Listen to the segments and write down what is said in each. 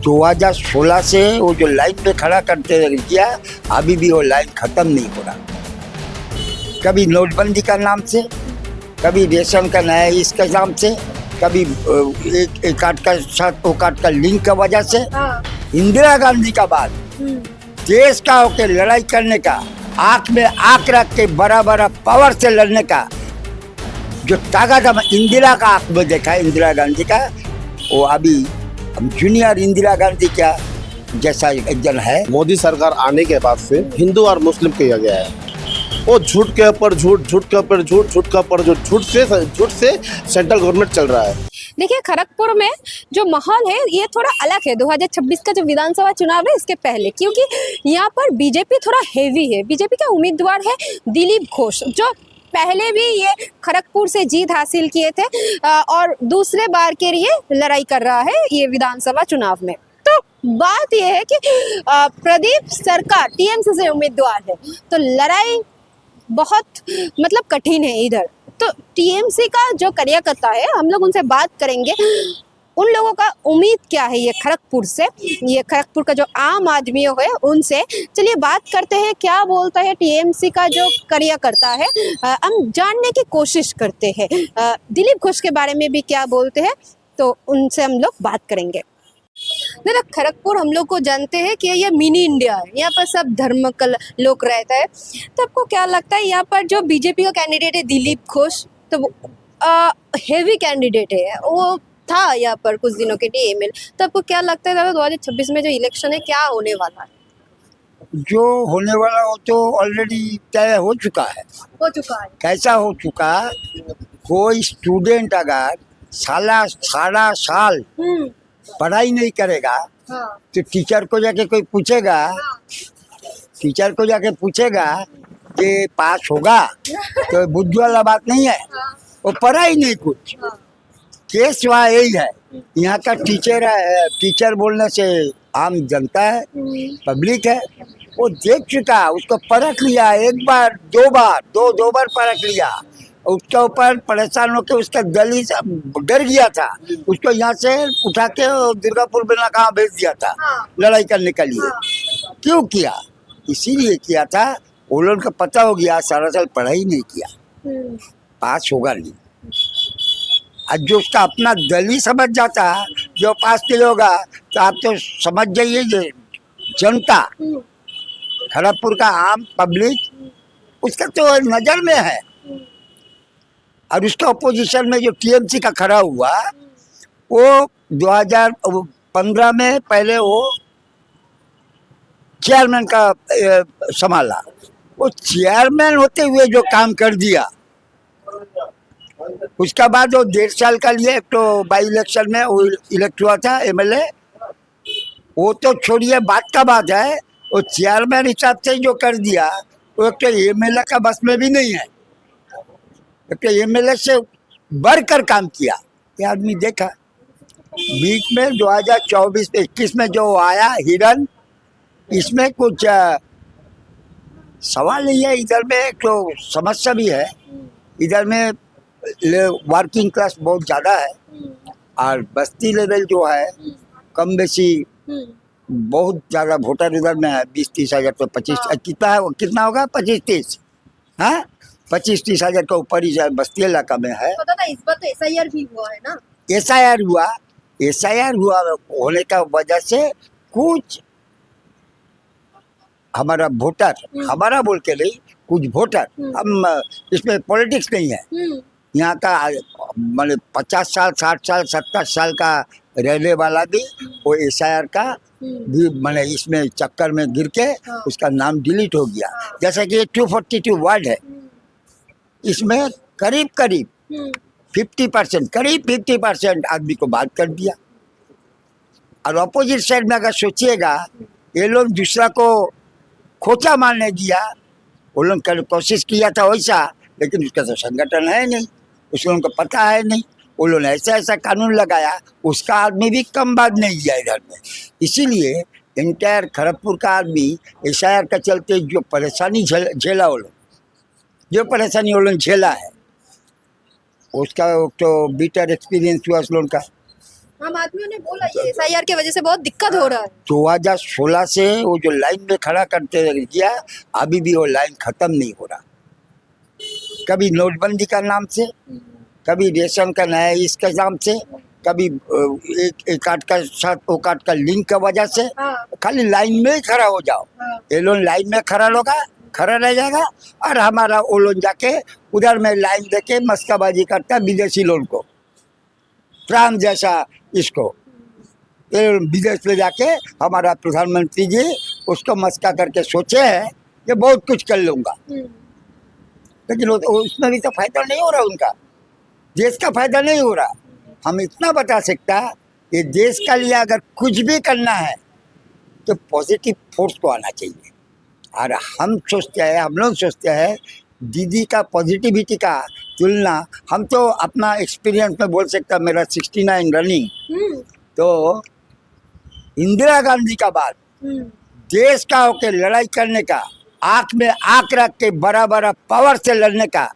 2016 से वो जो लाइन पे खड़ा करते किया, अभी भी वो लाइन खत्म नहीं हो रहा। कभी नोटबंदी का नाम से, कभी रेशन का नया इसके नाम से, कभी एक कार्ड का साथ वो कार्ड का लिंक का वजह से। इंदिरा गांधी का बाद देश का होकर लड़ाई करने का, आंख में आंख रख के बड़ा बड़ा पावर से लड़ने का जो ताकत हम इंदिरा का आंख में देखा है, इंदिरा गांधी का, वो अभी हम जूनियर इंदिरा गांधी का जैसा एक जन है। मोदी सरकार आने के बाद से हिंदू और मुस्लिम किया गया है, वो झूठ के ऊपर झूठ, झूठ के ऊपर झूठ, झूठ के ऊपर झूठ से सेंट्रल गवर्नमेंट चल रहा है। देखिए, खड़गपुर में जो माहौल है ये थोड़ा अलग है 2026 का जो विधानसभा चुनाव है इसके पहले, क्योंकि यहाँ पर बीजेपी थोड़ा हेवी है। बीजेपी का उम्मीदवार है दिलीप घोष, जो पहले भी ये खड़गपुर से जीत हासिल किए थे और दूसरे बार के लिए लड़ाई कर रहा है ये विधानसभा चुनाव में। तो बात यह है कि प्रदीप सरकार टीएमसी से उम्मीदवार है, तो लड़ाई बहुत मतलब कठिन है इधर। तो टीएमसी का जो कार्यकर्ता है, हम लोग उनसे बात करेंगे, उन लोगों का उम्मीद क्या है ये खड़गपुर से, ये खड़गपुर का जो आम आदमी है उनसे। चलिए बात करते हैं क्या बोलता है टीएमसी का जो कार्यकर्ता है, हम जानने की कोशिश करते हैं दिलीप घोष के बारे में भी क्या बोलते हैं, तो उनसे हम लोग बात करेंगे। देखो, खड़गपुर हम लोग को जानते हैं कि ये मिनी इंडिया है, यहाँ पर सब धर्म का लोग रहता है। तो आपको क्या लगता है यहाँ पर जो बीजेपी का कैंडिडेट है दिलीप घोष, तो वो हेवी कैंडिडेट है, वो था यहाँ पर कुछ दिनों के लिए एमएल, तो आपको क्या लगता है 2026 में जो इलेक्शन है क्या होने वाला है? जो होने वाला वो तो ऑलरेडी तय हो चुका है। हो चुका है। कैसा हो चुका? कोई स्टूडेंट अगर सारा साल पढ़ाई नहीं करेगा तो टीचर को जाके कोई पूछेगा, टीचर को जाके पूछेगा कि पास होगा, तो बुद्धि वाला बात नहीं है, वो पढ़ा ही नहीं कुछ। केस वहाँ यही है। यहाँ का टीचर है, टीचर बोलने से आम जनता है, पब्लिक है, वो देख चुका, उसको परख लिया, एक बार दो बार परख लिया, उसके ऊपर परेशान होकर उसका गली डर गया था, उसको यहाँ से उठा के दुर्गापुर बिना कहाँ भेज दिया था लड़ाई करने के लिए। क्यों किया? इसीलिए किया था, वो लोगों को पता हो गया सारा साल पढ़ाई नहीं किया, पास होगा नहीं। आज जो उसका अपना दल ही समझ जाता जो पास नहीं होगा, तो आप तो समझ जाइए जनता, खड़गपुर का आम पब्लिक उसका तो नजर में है। और उसका अपोजिशन में जो टीएमसी का खड़ा हुआ, वो 2015 में पहले वो चेयरमैन का संभाला, वो चेयरमैन होते हुए जो काम कर दिया, उसका बाद वो 1.5 साल का लिए एक तो बाई इलेक्शन में वो इलेक्ट हुआ था एमएलए, वो तो छोड़िए, बात का बात है, वो चेयरमैन हिसाब से जो कर दिया वो एक तो एमएलए का बस में भी नहीं है, एक तो एमएलए से बढ़कर काम किया ये आदमी। देखा बीच में 2024-21 में जो आया हिरन, इसमें कुछ सवाल नहीं है। इधर में एक तो समस्या भी है, इधर में वर्किंग क्लास बहुत ज़्यादा है और बस्ती लेवल जो है कम बेसी बहुत ज़्यादा वोटर इधर में है। 20-30 हज़ार तो 25 कितना होगा 25-30, हाँ 25-30 हज़ार के ऊपर ही बस्ती इलाका में है। पता था इस बार तो एसआईआर भी हुआ है ना? एसआईआर हुआ होने का वजह से कुछ हमारा वोटर, हमारा बोल के नहीं, कुछ वोटर, हम इसमें पॉलिटिक्स नहीं है, यहाँ का मतलब 50 साल 60 साल 70 साल का रहने वाला भी वो एसआईआर का भी मैंने इसमें चक्कर में गिर के उसका नाम डिलीट हो गया। जैसे कि 242 वार्ड है, इसमें करीब 50% आदमी को बात कर दिया। और अपोजिट साइड में अगर सोचिएगा, ये लोग दूसरा को खोचा मारने दिया, वो लोग कोशिश किया था वैसा, लेकिन उसका तो संगठन है नहीं, उसको उनको पता है नहीं, वो लोग ऐसा कानून लगाया, उसका आदमी भी कम बात नहीं किया इधर में। इसीलिए इंटायर खड़गपुर का आदमी एसआईआर का चलते जो परेशानी झेला, वो लोग जो परेशानी वो लोग झेला है, उसका तो बीटर एक्सपीरियंस हुआ उस लोगों का। हम आदमियों ने बोला ये एसआईआर की वजह से बहुत दिक्कत हो रहा है। 2016 से वो जो लाइन में खड़ा करते किया, अभी भी वो लाइन खत्म नहीं हो रहा। कभी नोटबंदी का नाम से, कभी रेशन का नया इसके नाम से, कभी एक कार्ड का साथ वो कार्ड का लिंक की वजह से खाली लाइन में ही खड़ा हो जाओ। ये लोग लाइन में खड़ा रह जाएगा और हमारा वो लोग जाके उधर में लाइन देके मस्काबाजी करता विदेशी लोग को, ट्राम जैसा इसको ये विदेश ले जाके हमारा प्रधानमंत्री जी उसको मस्का करके सोचे है कि बहुत कुछ कर लूँगा, लेकिन उसमें भी तो फायदा नहीं हो रहा, उनका देश का फायदा नहीं हो रहा। हम इतना बता सकता कि देश का लिए अगर कुछ भी करना है तो पॉजिटिव फोर्स को आना चाहिए। और हम लोग सोचते हैं दीदी का पॉजिटिविटी का तुलना, हम तो अपना एक्सपीरियंस में बोल सकता, मेरा 69 रनिंग, तो इंदिरा गांधी का बाद देश का होके लड़ाई करने का, आँख में आँख रख के बड़ा बड़ा पावर से लड़ने का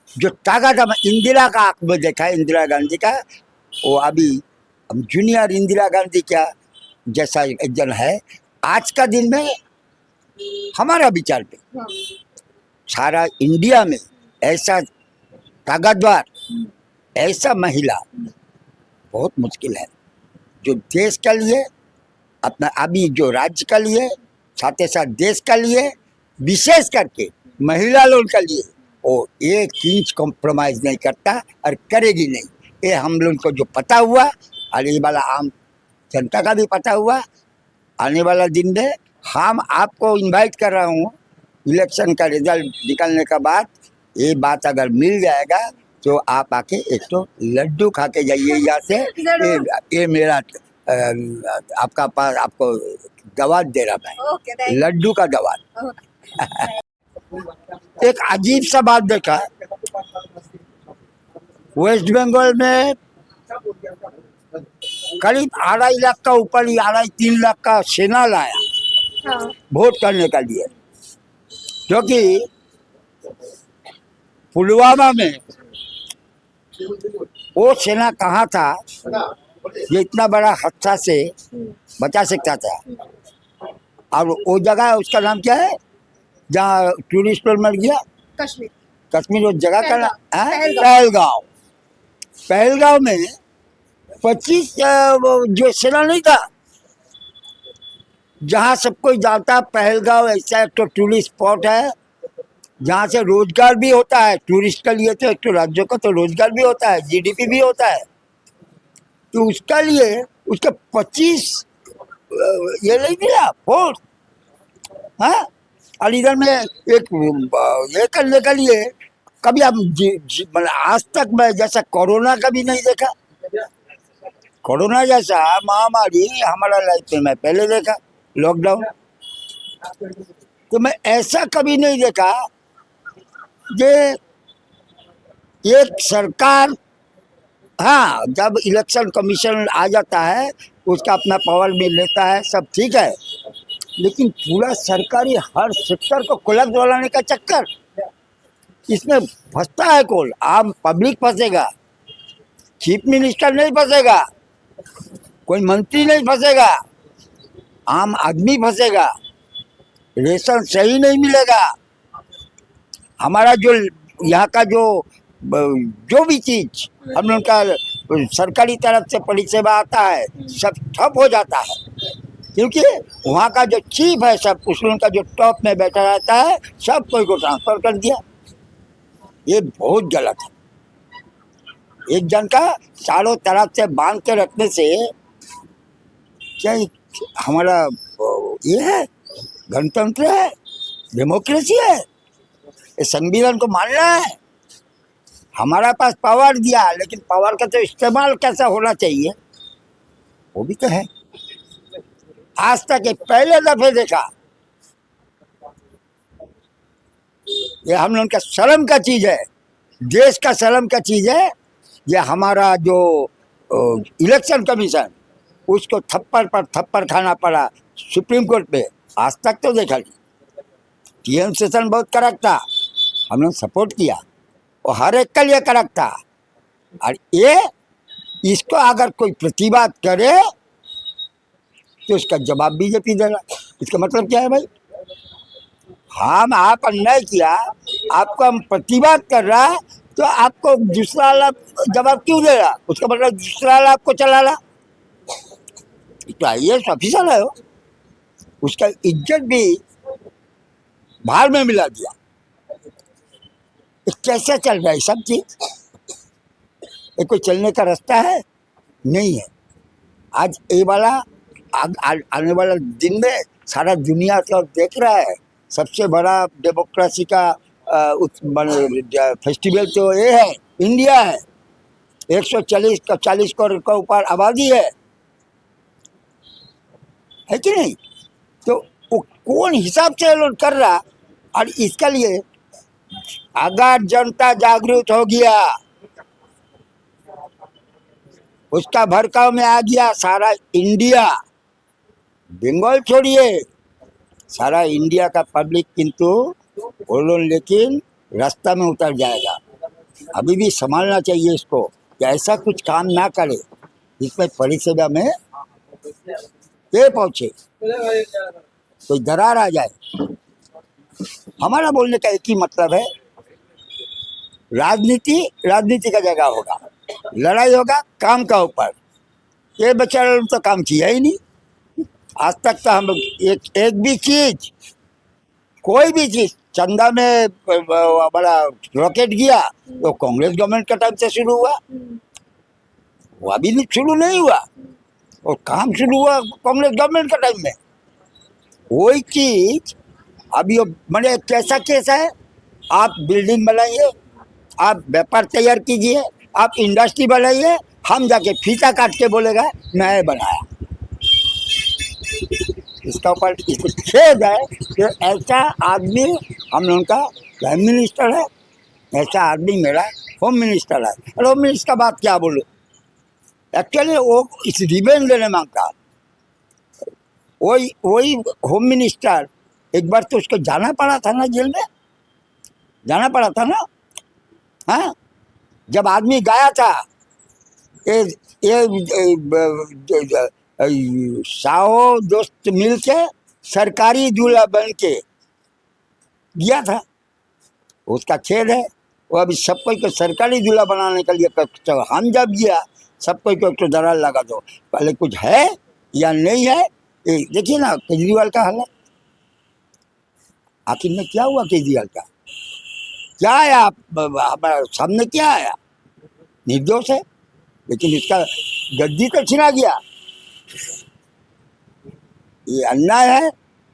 जो ताकत हम इंदिरा का आँख में देखा है, इंदिरा गांधी का, वो अभी हम जूनियर इंदिरा गांधी का जैसा एक जन है। आज का दिन में हमारा विचार पे सारा इंडिया में ऐसा ताकतवर, ऐसा महिला बहुत मुश्किल है, जो देश के लिए अपना अभी जो राज्य का लिए साथ ही साथ देश का लिए, विशेष करके महिला लोग का लिए वो एक इंच कॉम्प्रोमाइज नहीं करता और करेगी नहीं। ये हम लोग को जो पता हुआ और ये वाला आम जनता का भी पता हुआ, आने वाला दिन में हम आपको इनवाइट कर रहा हूँ, इलेक्शन का रिजल्ट निकलने के बाद ये बात अगर मिल जाएगा तो आप आके एक तो लड्डू खा के जाइए यहाँ से। ये मेरा आपका पास आपको दावत दे रहा मैं, लड्डू का दावत। एक अजीब सा बात देखा, वेस्ट बंगाल में करीब 2.5 लाख का ऊपर ही 2.5-3 लाख का सेना लाया वोट करने के लिए, क्योंकि पुलवामा में वो सेना कहाँ था ये इतना बड़ा हादसा से बचा सकता था। और वो जगह उसका नाम क्या है जहाँ टूरिस्ट पर मर गया, कश्मीर। उस जगह का नाम पहलगांव। पहलगांव में 25 जो सेना नहीं था, जहाँ सब कोई जाता। पहलगांव ऐसा एक तो टूरिस्ट स्पॉट है जहाँ से रोजगार भी होता है टूरिस्ट के लिए, तो एक तो राज्यों का तो रोजगार भी होता है, जीडीपी भी होता है। तो उसका लिए उसके 25 ये नहीं मिला वोट, हाँ। और इधर में एक ये करने के लिए कभी हम आज तक मैं जैसा कोरोना कभी नहीं देखा। कोरोना जैसा महामारी हमारा लाइफ में मैं पहले देखा, लॉकडाउन, तो मैं ऐसा कभी नहीं देखा कि एक सरकार, हाँ जब इलेक्शन कमीशन आ जाता है उसका अपना पावर में लेता है, सब ठीक है, लेकिन पूरा सरकारी हर सेक्टर को क्लब डलाने का चक्कर, इसमें फंसता है कौन? आम पब्लिक फंसेगा, चीफ मिनिस्टर नहीं फंसेगा, कोई मंत्री नहीं फंसेगा, आम आदमी फंसेगा। रेशन सही नहीं मिलेगा, हमारा जो यहाँ का जो भी चीज हम लोग का सरकारी तरफ से परिसेवा आता है सब ठप हो जाता है, क्योंकि वहाँ का जो चीफ है सब उस लोगों का जो टॉप में बैठा रहता है सब कोई को ट्रांसफर कर दिया। ये बहुत गलत है। एक जन का चारों तरफ से बांध के रखने से क्या हमारा ये है गणतंत्र है, डेमोक्रेसी है, ये संविधान को मानना है। हमारा पास पावर दिया, लेकिन पावर का तो इस्तेमाल कैसा होना चाहिए वो भी तो है। आज तक ये पहले दफे देखा, ये हम लोग का शर्म का चीज है, देश का शर्म का चीज है। ये हमारा जो इलेक्शन कमीशन उसको थप्पड़ पर थप्पड़ खाना पड़ा सुप्रीम कोर्ट पे, आज तक तो देखा नहीं। टीएम सेशन बहुत करेक्ट था, हम लोग सपोर्ट किया, और हर एक के लिए करेक्ट था। और ये इसको अगर कोई प्रतिवाद करे तो उसका जवाब बीजेपी देगा। इसका मतलब क्या है भाई? हम आप अन्याय किया, आपको हम प्रतिवाद कर रहा है, तो आपको दूसरा वाला जवाब क्यों दे रहा? उसका मतलब दूसरा वाला आपको चला रहा। तो IAS ऑफिसर है वो, उसका इज्जत भी भार में मिला दिया। कैसे चल रहा है सब चीज? ये कोई चलने का रास्ता है? नहीं है। आज ये वाला आने वाला दिन में सारा दुनिया तो देख रहा है, सबसे बड़ा डेमोक्रेसी का फेस्टिवल तो ये है, इंडिया है। 140 करोड़ का ऊपर आबादी है कि नहीं? तो वो कौन हिसाब से लोग कर रहा? और इसके लिए अगर जनता जागरूक हो गया, उसका भड़काव में आ गया सारा इंडिया, बंगाल छोड़िए, सारा इंडिया का पब्लिक किंतु बोलो लेकिन रास्ता में उतर जाएगा। अभी भी संभालना चाहिए इसको कि ऐसा कुछ काम ना करे जिसमें परिषद में ये पहुंचे, कोई दरार आ जाए। हमारा बोलने का एक ही मतलब है, राजनीति का जगह होगा, लड़ाई होगा काम का ऊपर। ये बेचारे तो काम किया ही नहीं आज तक। तो हम एक भी चीज, कोई भी चीज, चंदा में बड़ा रॉकेट गया तो कांग्रेस गवर्नमेंट का टाइम से शुरू हुआ, वो अभी शुरू नहीं हुआ, और काम शुरू हुआ कांग्रेस गवर्नमेंट का टाइम में। वही चीज अभी मैंने कैसा केस है, आप बिल्डिंग बनाइए, आप व्यापार तैयार कीजिए, आप इंडस्ट्री बनाइए, हम जाके फीता काट के बोलेगा मैं बनाया। इसका ऊपर खेद है कि ऐसा आदमी हम लोगों का प्राइम मिनिस्टर है, ऐसा आदमी मेरा होम मिनिस्टर है। और होम मिनिस्टर का बात क्या बोलूं, एक्चुअली वो इस रिवेंज लेने मांगता। वही होम मिनिस्टर, एक बार तो उसको जाना पड़ा था ना, जेल में जाना पड़ा था ना। हाँ, जब आदमी गया था, साहो दोस्त मिल के सरकारी दूल्हा बन के गया था, उसका खेद है। वो अभी सब कोई को सरकारी दूल्हा बनाने के लिए हम जब गया सब कोई को तो दरार लगा दो, पहले कुछ है या नहीं है। देखिए ना केजरीवाल का हालत, आखिर में क्या हुआ केजरीवाल का? क्या आया हमारे सामने? क्या आया? निर्दोष है, लेकिन इसका गद्दी तो छिना गया। ये अन्याय है,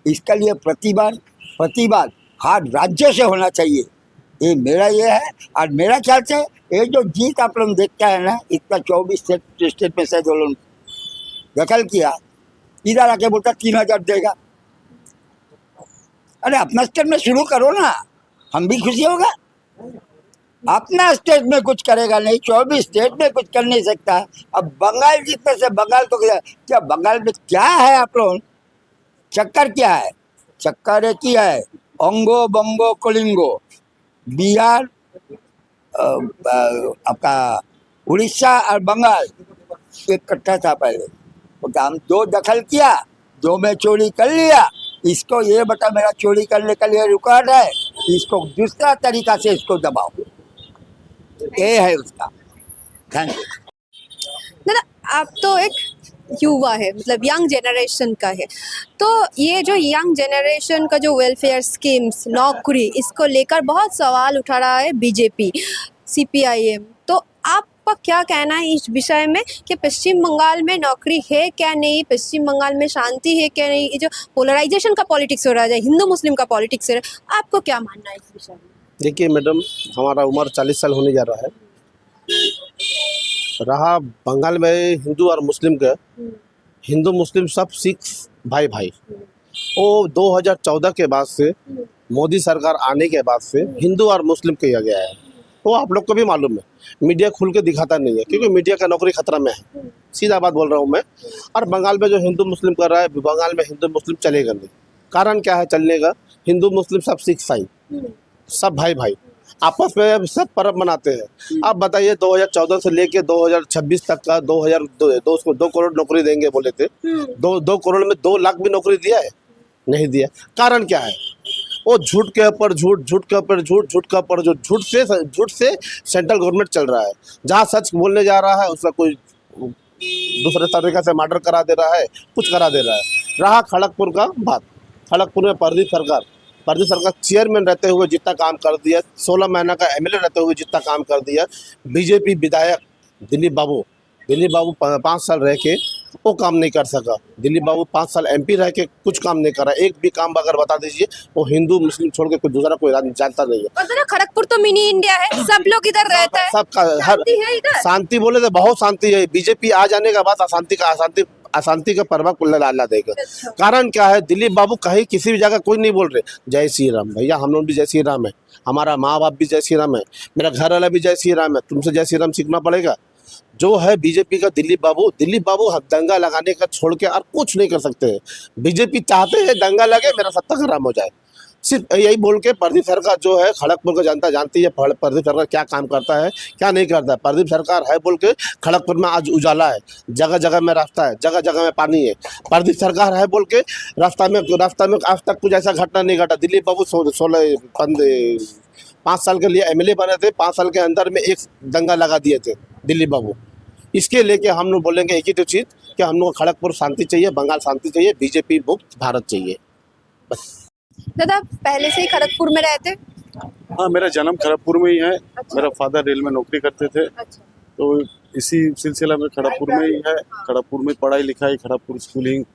इसके लिए प्रतिवाद हर राज्य से होना चाहिए। ये मेरा ये है। और मेरा ख्याल से ये जो जीत आप लोग देखता है ना, इसका 24 स्टेट में से जो लोग दखल किया, इधर आके बोलता 3000 देगा। अरे अपना स्टेट में शुरू करो ना, हम भी खुशी होगा। अपना स्टेट में कुछ करेगा नहीं, 24 स्टेट में कुछ कर नहीं सकता। अब बंगाल जीतने से बंगाल को क्या, बंगाल में क्या है आप लोग? चक्कर क्या है? चक्कर एक ही है, ओंगो बंगो कलिंगो। बिहार, आपका उड़ीसा और बंगाल एक इकट्ठा था पहले, तो हम 2 दखल किया, 2 में चोरी कर लिया। इसको ये बता मेरा चोरी करने के लिए रिकॉर्ड है, इसको दूसरा तरीका से इसको दबाओ, ये है उसका। Thank you. दादा, आप तो एक युवा है, मतलब यंग जनरेशन का है, तो ये जो यंग जनरेशन का जो वेलफेयर स्कीम्स, नौकरी, इसको लेकर बहुत सवाल उठा रहा है बीजेपी, CPIM। तो आपका क्या कहना है इस विषय में कि पश्चिम बंगाल में नौकरी है क्या नहीं, पश्चिम बंगाल में शांति है क्या नहीं? ये जो पोलराइजेशन का पॉलिटिक्स हो रहा है, हिंदू मुस्लिम का पॉलिटिक्स हो रहा है, आपको क्या मानना है इस विषय में? देखिए मैडम, हमारा उम्र 40 साल होने जा रहा है। रहा बंगाल में हिंदू और मुस्लिम का, हिंदू मुस्लिम सब सिख भाई वो 2014 के बाद से, मोदी सरकार आने के बाद से हिंदू और मुस्लिम किया गया है। वो आप लोग को भी मालूम है, मीडिया खुल के दिखाता नहीं है, क्योंकि मीडिया का नौकरी खतरा में है। सीधा बात बोल रहा हूँ मैं। और बंगाल में जो हिंदू मुस्लिम कर रहा है, बंगाल में हिंदू मुस्लिम चलेगा नहीं। कारण क्या है चलने का? हिंदू मुस्लिम सब सिख भाई, सब भाई। आपस में सब पर्व मनाते हैं। अब बताइए 2014 से लेके 2026 तक का 2 करोड़ नौकरी देंगे बोले थे, 2 करोड़ में 2 लाख भी नौकरी दिया है? नहीं दिया। कारण क्या है? वो झूठ के ऊपर झूठ, झूठ के ऊपर झूठ, झूठ के ऊपर झूठ से सेंट्रल गवर्नमेंट चल रहा है। जहाँ सच बोलने जा रहा है उसका कोई दूसरे तरीके से मर्डर करा दे रहा है, कुछ करा दे रहा है। रहा खड़गपुर का बात, खड़गपुर में प्रदीप सरकार चेयरमैन रहते हुए जितना काम कर दिया, 16 महीना का एमएलए रहते हुए जितना काम कर दिया, बीजेपी विधायक दिलीप बाबू 5 साल रह के वो काम नहीं कर सका। दिलीप बाबू 5 साल एमपी रह के कुछ काम नहीं करा। एक भी काम अगर बता दीजिए, वो हिंदू मुस्लिम छोड़ के कोई दूसरा कोई जानता नहीं है। पता ना, खड़गपुर तो मिनी इंडिया है, सब लोग इधर रहते हैं, सबका हर शांति है इधर। शांति बोले तो बहुत शांति है। बीजेपी आ जाने के बाद अशांति का प्रभाव ला देगा। कारण क्या है? दिलीप बाबू कहीं किसी भी जगह कोई नहीं बोल रहे जय श्री राम। भैया हम लोग भी जय श्री राम है, हमारा माँ बाप भी जय श्री राम है, मेरा घर वाला भी जय श्री राम है। तुमसे जय श्री राम सीखना पड़ेगा। जो है बीजेपी का दिलीप बाबू दंगा लगाने का छोड़ के और कुछ नहीं कर सकते हैं। बीजेपी चाहते हैं दंगा लगे, मेरा सत्ता खत्म हो जाए, सिर्फ यही बोल के। प्रदीप सरकार जो है, खड़गपुर का जनता जानती है प्रदीप सरकार क्या काम करता है, क्या नहीं करता है। प्रदीप सरकार है बोल के खड़गपुर में आज उजाला है, जगह जगह में रास्ता है, जगह जगह में पानी है। प्रदीप सरकार है बोल के रास्ता में आज तक कुछ ऐसा घटना नहीं घटा। दिलीप बाबू 5 साल के लिए एमएलए बने थे, 5 साल के अंदर में एक दंगा लगा दिए थे दिलीप बाबू। इसके लेके हम लोग बोलेंगे एक ही तो चीज़ कि हम लोग खड़गपुर शांति चाहिए, बंगाल शांति चाहिए, बीजेपी मुक्त भारत चाहिए, बस। दादा पहले से ही खड़गपुर में रहते? हाँ, मेरा जन्म खड़गपुर में ही है। मेरा फादर रेल में नौकरी करते थे, तो इसी सिलसिला में खड़गपुर में ही है। खड़गपुर में पढ़ाई लिखाई, खड़गपुर स्कूलिंग,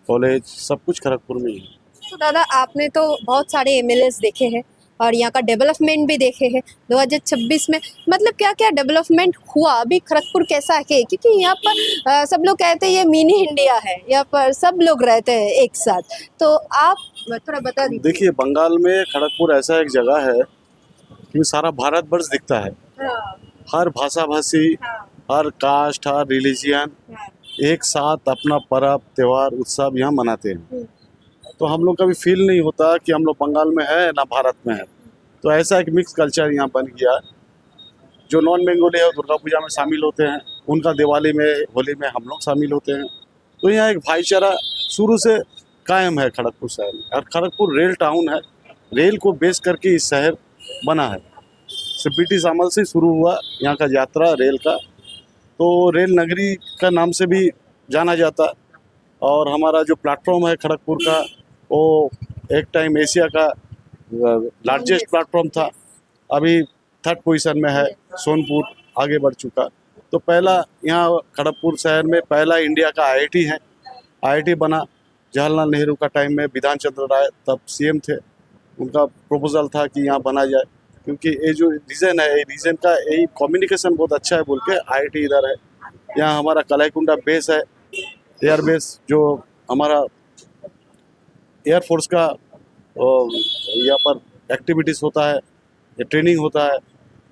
कॉलेज सब कुछ खड़गपुर में ही है। तो दादा आपने तो बहुत सारे एमएलएस देखे हैं और यहाँ का डेवलपमेंट भी देखे हैं। 2026 में मतलब क्या क्या डेवलपमेंट हुआ? अभी खड़गपुर कैसा है? क्योंकि यहाँ पर सब लोग कहते हैं ये मिनी इंडिया है, यहाँ पर सब लोग रहते हैं एक साथ, तो आप थोड़ा बता दीजिए। देखिए, बंगाल में खड़गपुर ऐसा एक जगह है कि सारा भारत वर्ष दिखता है। हर भाषा भाषी, हर कास्ट, हर रिलीजियन एक साथ अपना पर्व त्योहार उत्सव यहाँ मनाते हैं। तो हम लोग कभी फील नहीं होता कि हम लोग बंगाल में है ना भारत में है। तो ऐसा एक मिक्स कल्चर यहाँ बन गया। जो नॉन बंगाली है दुर्गा पूजा में शामिल होते हैं, उनका दिवाली में होली में हम लोग शामिल होते हैं। तो यहाँ एक भाईचारा शुरू से कायम है खड़गपुर शहर में। और खड़गपुर रेल टाउन है, रेल को बेस करके इस शहर बना है। ब्रिटिश अमल से शुरू हुआ यहाँ का यात्रा रेल का, तो रेल नगरी का नाम से भी जाना जाता। और हमारा जो प्लेटफॉर्म है खड़गपुर का, वो एक टाइम एशिया का लार्जेस्ट प्लेटफॉर्म था, अभी 3rd पोजीशन में है, सोनपुर आगे बढ़ चुका। तो पहला यहाँ खड़गपुर शहर में पहला इंडिया का आईआईटी है। आईआईटी बना जवाहरलाल नेहरू का टाइम में, विधान चंद्र राय तब सीएम थे, उनका प्रपोजल था कि यहाँ बना जाए, क्योंकि ये जो रीजन है, ये रीजन का यही कम्युनिकेशन बहुत अच्छा है बोल के आईआईटी इधर है। यहाँ हमारा कलाईकुंडा बेस है, एयर बेस, जो हमारा एयरफोर्स का यहाँ पर एक्टिविटीज़ होता है, ट्रेनिंग होता है।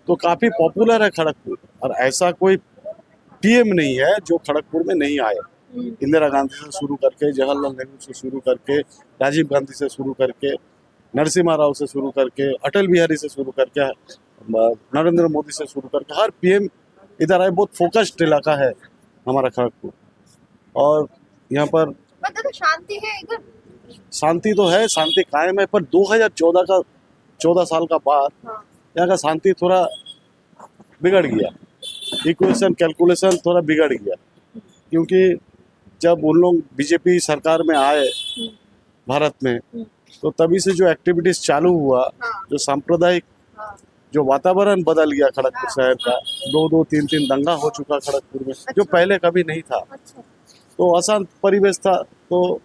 तो काफ़ी पॉपुलर है खड़गपुर। और ऐसा कोई पीएम नहीं है जो खड़गपुर में नहीं आए। इंदिरा गांधी से शुरू करके, जवाहरलाल नेहरू से शुरू करके, राजीव गांधी से शुरू करके, नरसिम्हा राव से शुरू करके, अटल बिहारी से शुरू करके, नरेंद्र मोदी से शुरू करके, हर पीएम इधर आए। बहुत फोकस्ड इलाका है हमारा खड़गपुर। और यहाँ पर मतलब शांति है इधर? शांति तो है, शांति कायम है, पर 14 साल का बाद यहाँ का शांति थोड़ा बिगड़ गया। इक्वेशन कैलकुलेशन थोड़ा बिगड़ गया, क्योंकि जब उन लोग बीजेपी सरकार में आए भारत में, तो तभी से जो एक्टिविटीज चालू हुआ, जो सांप्रदायिक जो वातावरण बदल गया खड़गपुर शहर का। 2-2, 3-3 दंगा हो चुका खड़गपुर में, जो पहले कभी नहीं था। तो अशांत परिवेश था। तो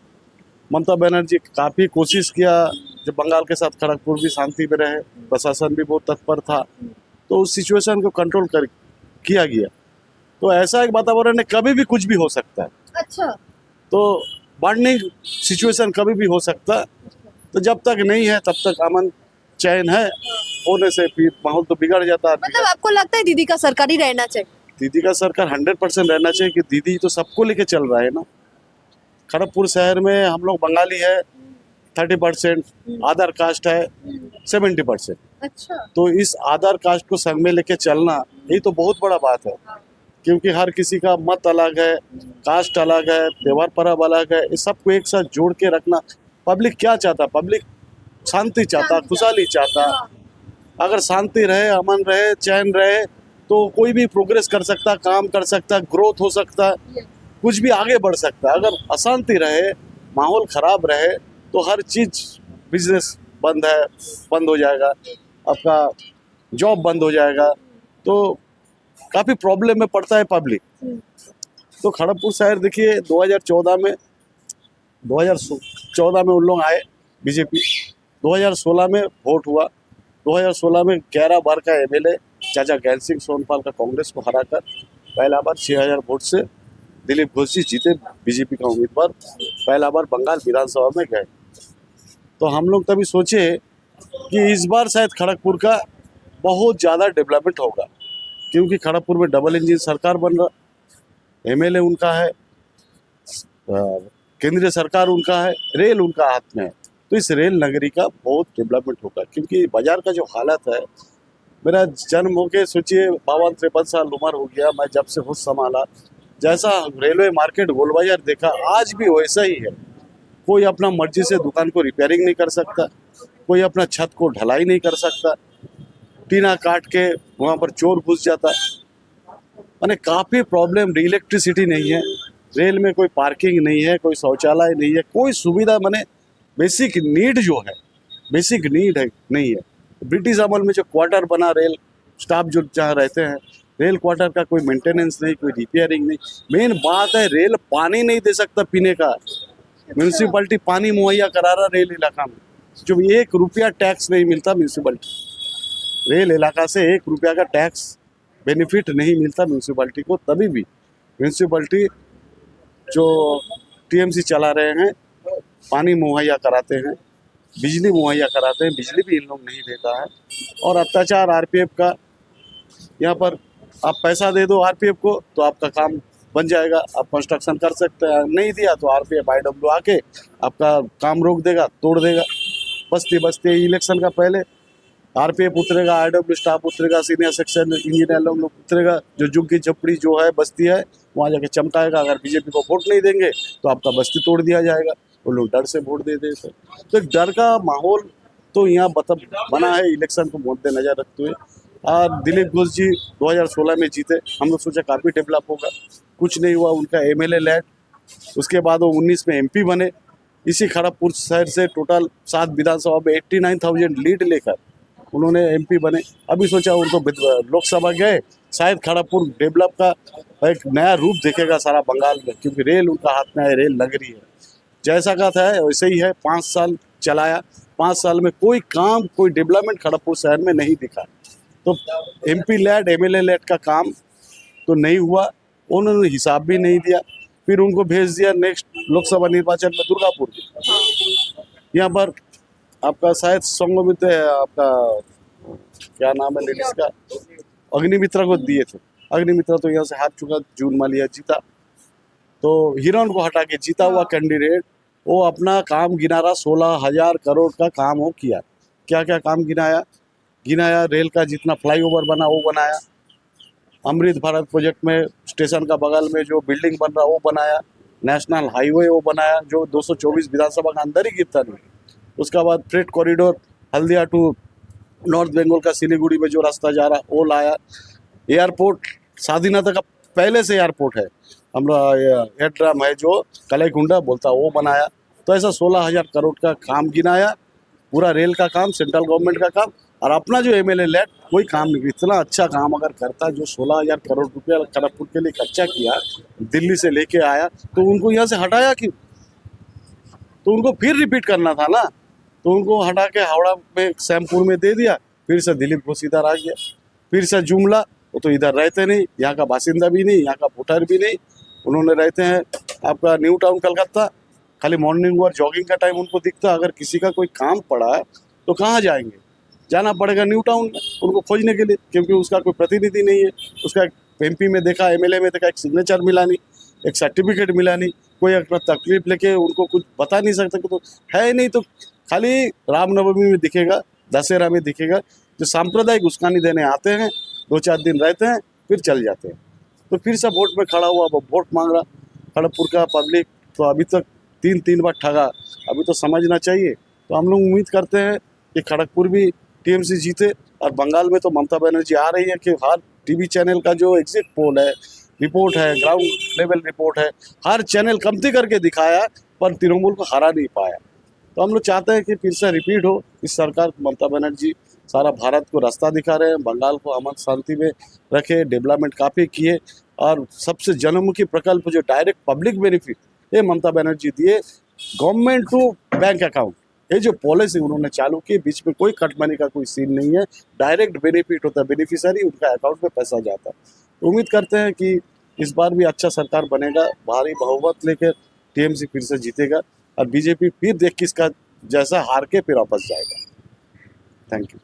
ममता बनर्जी काफ़ी कोशिश किया जब बंगाल के साथ खड़गपुर भी शांति में रहे, प्रशासन भी बहुत तत्पर था, तो उस सिचुएशन को कंट्रोल किया गया। तो ऐसा एक वातावरण है, कभी भी कुछ भी हो सकता है। अच्छा, तो बर्निंग सिचुएशन कभी भी हो सकता है। तो जब तक नहीं है तब तक अमन चैन है, होने से फिर माहौल तो बिगड़ जाता है। मतलब आपको लगता है दीदी का सरकार ही रहना चाहिए? दीदी का सरकार 100% रहना चाहिए, कि दीदी तो सबको लेके चल रहा है ना। खड़गपुर शहर में हम लोग बंगाली है, 30%, अदर कास्ट है 70%। अच्छा। तो इस आधार कास्ट को संग में लेके चलना यही तो बहुत बड़ा बात है, क्योंकि हर किसी का मत अलग है, कास्ट अलग है, त्योहार पर्व अलग है, इस सबको एक साथ जोड़ के रखना। पब्लिक क्या चाहता? पब्लिक शांति चाहता, खुशहाली चाहता। अगर शांति रहे, अमन रहे, चैन रहे तो कोई भी प्रोग्रेस कर सकता, काम कर सकता, ग्रोथ हो सकता, कुछ भी आगे बढ़ सकता। अगर अशांति रहे, माहौल खराब रहे तो हर चीज, बिजनेस बंद है, बंद हो जाएगा, आपका जॉब बंद हो जाएगा, तो काफ़ी प्रॉब्लम में पड़ता है पब्लिक। तो खड़गपुर शहर देखिए 2014 में उन लोग आए बीजेपी, 2016 में वोट हुआ, 2016 में 11 बार का एमएलए चाचा ज्ञान सिंह सोनपाल का कांग्रेस को हराकर पहला बार 6000 वोट से दिलीप घोष जी जीते, बीजेपी का उम्मीदवार पहला बार बंगाल विधानसभा में गए। तो हम लोग तभी सोचे कि इस बार शायद खड़गपुर का बहुत ज़्यादा डेवलपमेंट होगा, क्योंकि खड़गपुर में डबल इंजन सरकार बन रहा, एमएलए उनका है, केंद्रीय सरकार उनका है, रेल उनका हाथ में है। तो इस रेल नगरी का बहुत डेवलपमेंट होगा, क्योंकि बाजार का जो हालत है, मेरा जन्म होके सोचिए 52-53 साल उम्र हो गया, मैं जब से होश संभाला, जैसा रेलवे मार्केट गोल बाजार देखा, आज भी वैसा ही है। कोई अपना मर्जी से दुकान को रिपेयरिंग नहीं कर सकता, कोई अपना छत को ढलाई नहीं कर सकता, टीना काट के वहाँ पर चोर घुस जाता, माने काफ़ी प्रॉब्लम। इलेक्ट्रिसिटी नहीं है, रेल में कोई पार्किंग नहीं है, कोई शौचालय नहीं है, कोई सुविधा, माने बेसिक नीड जो है, बेसिक नीड है नहीं है। ब्रिटिश अमल में जो क्वार्टर बना, रेल स्टाफ जो जहाँ रहते हैं, रेल क्वार्टर का कोई मेंटेनेंस नहीं, कोई रिपेयरिंग नहीं। मेन बात है, रेल पानी नहीं दे सकता पीने का, म्यूनसिपैलिटी पानी मुहैया करा रहा रेल इलाका में, जो 1 रुपया टैक्स नहीं मिलता म्यूनसिपैलिटी, रेल इलाका से 1 रुपया का टैक्स बेनिफिट नहीं मिलता म्यूनसिपैलिटी को। तभी भी म्यूनसिपैलिटी जो टीएमसी चला रहे हैं, पानी मुहैया कराते हैं, बिजली मुहैया कराते हैं, बिजली भी इन लोग नहीं देता है। और अत्याचार आरपीएफ का, यहाँ पर आप पैसा दे दो आरपीएफ को तो आपका काम बन जाएगा, आप कंस्ट्रक्शन कर सकते हैं, नहीं दिया तो आरपीएफ आईडब्ल्यू आके आपका काम रोक देगा, तोड़ देगा। बस्ती बस्ती इलेक्शन का पहले आरपीएफ उतरेगा, आईडब्ल्यू स्टाफ उतरेगा, सीनियर सेक्शन इंजीनियर लोग उतरेगा, जो झुग्गी झपड़ी जो है बस्ती है वहाँ जाके चमकाएगा। अगर बीजेपी को वोट नहीं देंगे तो आपका बस्ती तोड़ दिया जाएगा। वो लोग डर से वोट दे देते। तो एक डर का माहौल तो यहाँ बना है इलेक्शन को मद्देनजर रखते हुए। और दिलीप घोष जी 2016 में जीते, हम लोग सोचा काफ़ी डेवलप होगा, कुछ नहीं हुआ। उनका एमएलए लैड, उसके बाद वो 19 में एमपी बने। इसी खड़गपुर शहर से टोटल 7 विधानसभा में 89,000 लीड लेकर उन्होंने एमपी बने। अभी सोचा उनको लोकसभा गए, शायद खड़गपुर डेवलप का एक नया रूप दिखेगा सारा बंगाल में, क्योंकि रेल उनका हाथ में है, रेल नगरी है। जैसा का था वैसे ही है। 5 साल चलाया, 5 साल में कोई काम, कोई डेवलपमेंट खड़गपुर शहर में नहीं दिखा। तो एमपी लैड, एमएलए लैड का काम तो नहीं हुआ, उन्होंने हिसाब भी नहीं दिया। फिर उनको भेज दिया नेक्स्ट लोकसभा निर्वाचन में दुर्गापुर। यहाँ पर आपका शायद संगमित है, आपका क्या नाम है लेडीज का, अग्निमित्रा को दिए थे। अग्निमित्रा तो यहाँ से हार चुका, जून मालिया जीता। तो हिरन को हटा के जीता हुआ कैंडिडेट वो अपना काम गिना रहा, 16,000 करोड़ का काम वो किया। क्या क्या काम गिनाया, रेल का जितना फ्लाईओवर बना वो बनाया, अमृत भारत प्रोजेक्ट में स्टेशन का बगल में जो बिल्डिंग बन रहा वो बनाया, नेशनल हाईवे वो बनाया जो 224 विधानसभा का अंदर ही गिरता नहीं। उसके बाद freight corridor Haldia to north Bengal का सिलीगुड़ी में जो रास्ता जा रहा वो लाया। एयरपोर्ट स्वाधीनता का पहले से एयरपोर्ट है, हमारा एयरड्राम है जो कलईकुंडा बोलता वो बनाया। तो ऐसा 16,000 करोड़ का काम गिनाया, पूरा रेल का काम, सेंट्रल गवर्नमेंट का काम। और अपना जो एमएलए लैड कोई काम नहीं, इतना अच्छा काम अगर करता, जो 16,000 करोड़ रुपया खड़गपुर के लिए खर्चा किया, दिल्ली से लेके आया, तो उनको यहाँ से हटाया क्यों? तो उनको फिर रिपीट करना था ना। तो उनको हटा के हावड़ा में, सैमपुर में दे दिया। फिर से दिलीप घोष इधर आ गया, फिर से जुमला। वो तो इधर रहते नहीं, यहाँ का बासिंदा भी नहीं, यहाँ का वोटर भी नहीं। उन्होंने रहते हैं आपका न्यू टाउन कलकत्ता, खाली मॉर्निंग वॉक जॉगिंग का टाइम उनको दिखता। अगर किसी का कोई काम पड़ा है तो कहाँ जाएंगे? जाना पड़ेगा न्यू टाउन में उनको खोजने के लिए, क्योंकि उसका कोई प्रतिनिधि नहीं है। उसका एमपी में देखा, एमएलए में देखा, एक सिग्नेचर मिला नहीं, एक सर्टिफिकेट मिला नहीं, कोई अपना तकलीफ लेके उनको कुछ बता नहीं सकता, तो है ही नहीं। तो खाली रामनवमी में दिखेगा, दशहरा में दिखेगा, जो सांप्रदायिक उस्कानी देने आते हैं, 2-4 दिन रहते हैं, फिर चल जाते हैं। तो फिर से वोट में खड़ा हुआ, वो वोट मांग रहा। खड़गपुर का पब्लिक तो अभी तक 3 बार ठगा, अभी तो समझना चाहिए। तो हम लोग उम्मीद करते हैं कि खड़गपुर भी टीएमसी जीते। और बंगाल में तो ममता बनर्जी आ रही है कि हर टीवी चैनल का जो एग्जिट पोल है, रिपोर्ट है, ग्राउंड लेवल रिपोर्ट है, हर चैनल कमती करके दिखाया, पर तृणमूल को हरा नहीं पाया। तो हम लोग चाहते हैं कि फिर से रिपीट हो इस सरकार। ममता बनर्जी सारा भारत को रास्ता दिखा रहे हैं, बंगाल को अमन शांति में रखे, डेवलपमेंट काफ़ी किए। और सबसे जनमुखी प्रकल्प जो डायरेक्ट पब्लिक बेनिफिट, ये ममता बनर्जी दिए, गवर्नमेंट टू बैंक अकाउंट। ये जो पॉलिसी उन्होंने चालू की, बीच में कोई कट मनी का कोई सीन नहीं है, डायरेक्ट बेनिफिट होता है, बेनिफिशियरी उनका अकाउंट में पैसा जाता है। उम्मीद करते हैं कि इस बार भी अच्छा सरकार बनेगा, भारी बहुमत लेकर टीएमसी फिर से जीतेगा, और बीजेपी फिर देख किसका जैसा हार के फिर वापस जाएगा। Thank you.